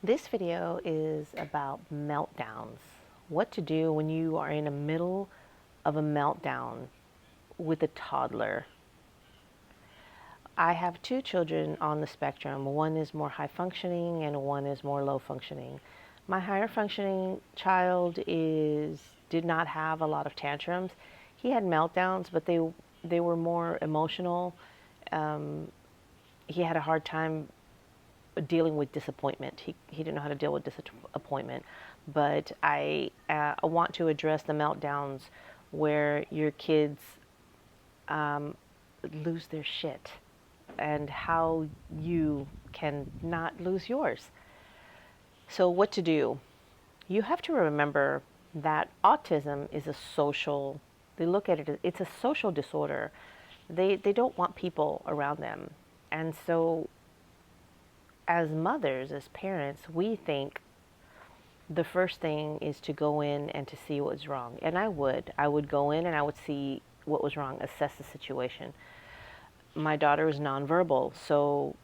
This video is about meltdowns. What to do when you are in the middle of a meltdown with a toddler. I have two children on the spectrum. One is more high functioning and one is more low functioning. My higher functioning child did not have a lot of tantrums. He had meltdowns, but they were more emotional. He had a hard time dealing with disappointment. He didn't know how to deal with disappointment. But I want to address the meltdowns where your kids lose their shit and how you can not lose yours. So what to do? You have to remember that autism is a social, they look at it, it's a social disorder. They don't want people around them. And so as mothers, as parents, we think the first thing is to go in and to see what's wrong. And I would go in and I would see what was wrong, assess the situation. My daughter is nonverbal, so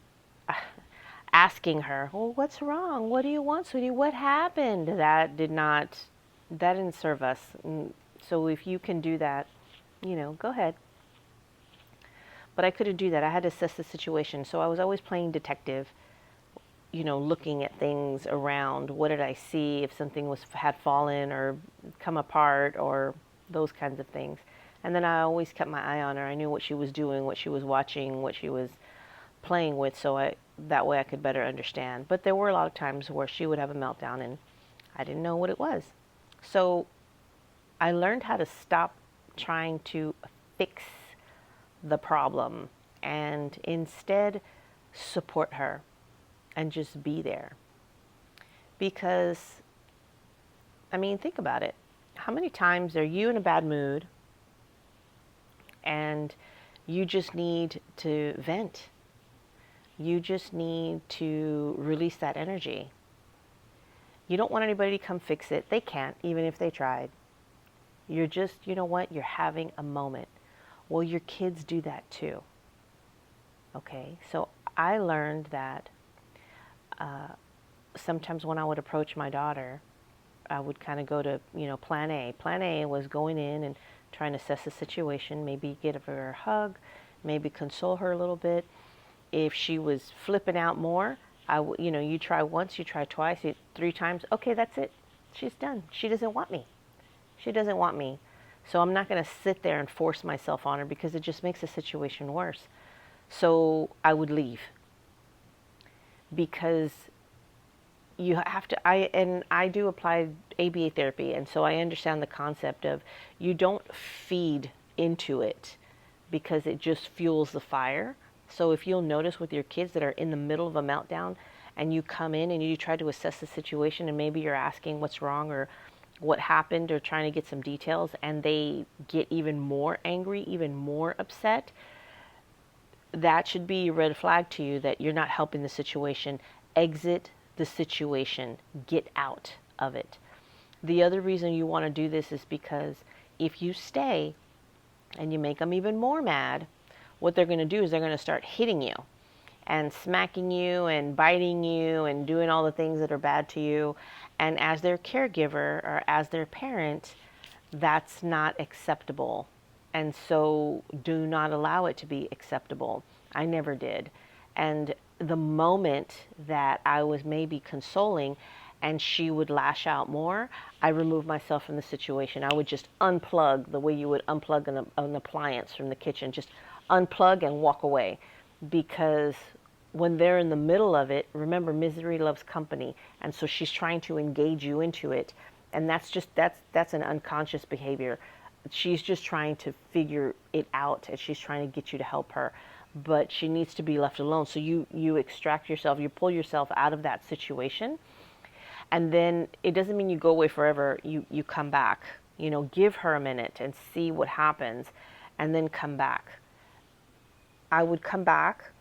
asking her, well, what's wrong? What do you want, sweetie? What happened? That didn't serve us. So if you can do that, go ahead. But I couldn't do that. I had to assess the situation. So I was always playing detective, looking at things around. What did I see? If something had fallen or come apart or those kinds of things. And then I always kept my eye on her. I knew what she was doing, what she was watching, what she was playing with, so that way I could better understand. But there were a lot of times where she would have a meltdown and I didn't know what it was. So I learned how to stop trying to fix the problem and instead support her and just be there. Because, think about it. How many times are you in a bad mood and you just need to vent? You just need to release that energy. You don't want anybody to come fix it. They can't, even if they tried. You're just, you're having a moment. Well, your kids do that too. Okay, so I learned that sometimes when I would approach my daughter, I would kind of go to, plan A. Plan A was going in and trying to assess the situation, maybe give her a hug, maybe console her a little bit. If she was flipping out more, you try once, you try twice, 3 times. Okay, that's it. She's done. She doesn't want me. She doesn't want me. So I'm not going to sit there and force myself on her because it just makes the situation worse. So I would leave because you have to, I do apply ABA therapy, and so I understand the concept of you don't feed into it because it just fuels the fire. So if you'll notice with your kids that are in the middle of a meltdown and you come in and you try to assess the situation and maybe you're asking what's wrong or what happened or trying to get some details and they get even more angry, even more upset, that should be a red flag to you that you're not helping the situation. Exit the situation. Get out of it. The other reason you want to do this is because if you stay and you make them even more mad, what they're going to do is they're going to start hitting you and smacking you and biting you and doing all the things that are bad to you. And as their caregiver or as their parent, that's not acceptable. And so do not allow it to be acceptable. I never did. And the moment that I was maybe consoling and she would lash out more, I removed myself from the situation. I would just unplug the way you would unplug an appliance from the kitchen. Just unplug and walk away. Because when they're in the middle of it, remember, misery loves company. And so she's trying to engage you into it. And that's an unconscious behavior. She's just trying to figure it out and she's trying to get you to help her. But she needs to be left alone. So you extract yourself, you pull yourself out of that situation. And then it doesn't mean you go away forever. You come back. Give her a minute and see what happens and then come back. I would come back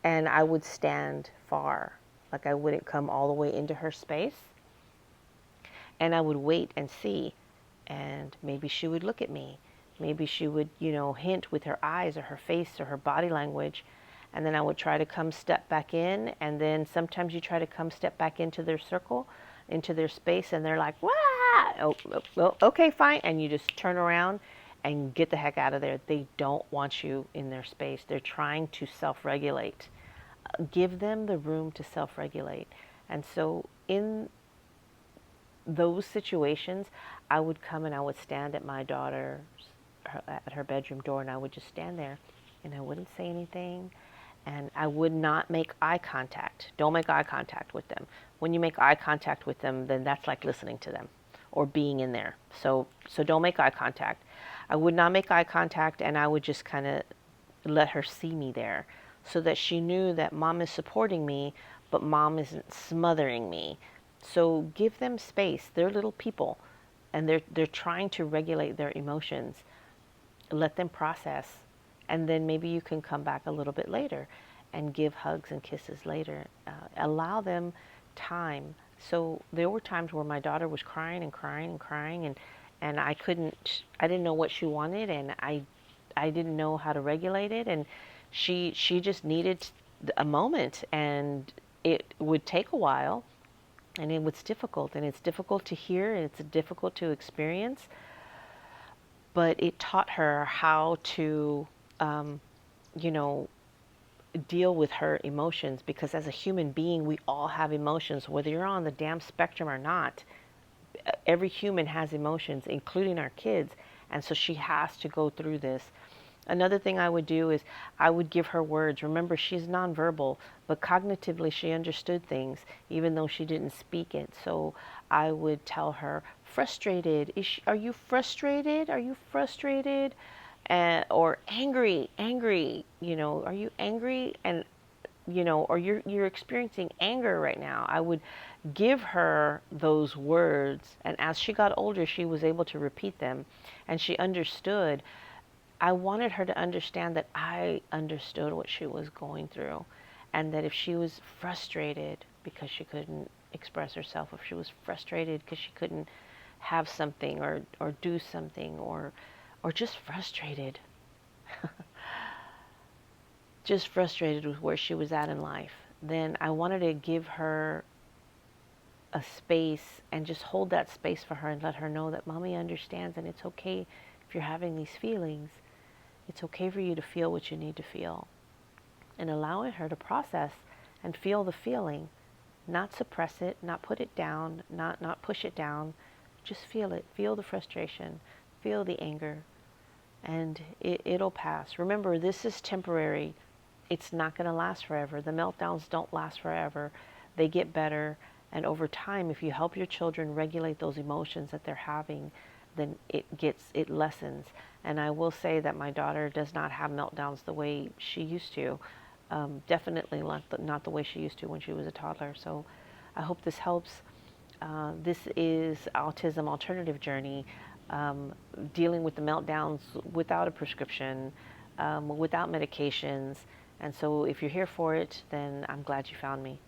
and I would stand far. Like I wouldn't come all the way into her space. And I would wait and see. And maybe she would look at me. Maybe she would, hint with her eyes or her face or her body language. and then I would try to come step back in, and then sometimes you try to come step back into their circle, into their space, and they're like, "Wah!" Oh, okay, fine, and you just turn around and get the heck out of there. They don't want you in their space. They're trying to self-regulate. Give them the room to self-regulate. And so in those situations, I would come and I would stand at my daughter's, at her bedroom door, and I would just stand there, and I wouldn't say anything, and I would not make eye contact. Don't make eye contact with them. When you make eye contact with them, then that's like listening to them or being in there. So don't make eye contact. I would not make eye contact, and I would just kind of let her see me there, so that she knew that mom is supporting me, but mom isn't smothering me. So give them space. They're little people, and they're trying to regulate their emotions. Let them process, and then maybe you can come back a little bit later and give hugs and kisses later. Allow them time. So there were times where my daughter was crying and crying and crying, and I didn't know what she wanted, and I didn't know how to regulate it, and she just needed a moment, and it would take a while, and it was difficult, and it's difficult to hear, and it's difficult to experience, but it taught her how to, you know, deal with her emotions, because as a human being, we all have emotions, whether you're on the damn spectrum or not. Every human has emotions, including our kids, and so she has to go through this. Another thing I would do is I would give her words. Remember, she's nonverbal, but cognitively she understood things, even though she didn't speak it. So I would tell her, frustrated. Are you frustrated? Are you frustrated? Or angry, angry. Are you angry? And or you're experiencing anger right now. I would give her those words, and as she got older, she was able to repeat them, and she understood. I wanted her to understand that I understood what she was going through, and that if she was frustrated because she couldn't express herself, if she was frustrated because she couldn't have something or do something, or just frustrated, just frustrated with where she was at in life, then I wanted to give her a space and just hold that space for her and let her know that mommy understands, and it's okay if you're having these feelings. It's okay for you to feel what you need to feel, and allowing her to process and feel the feeling, not suppress it, not put it down, not push it down. Just feel it. Feel the frustration. Feel the anger. And it'll pass. Remember, this is temporary. It's not going to last forever. The meltdowns don't last forever. They get better. And over time, if you help your children regulate those emotions that they're having, then it lessens. And I will say that my daughter does not have meltdowns the way she used to. Definitely not the way she used to when she was a toddler. So I hope this helps. This is Autism Alternative Journey, dealing with the meltdowns without a prescription, without medications. And so if you're here for it, then I'm glad you found me.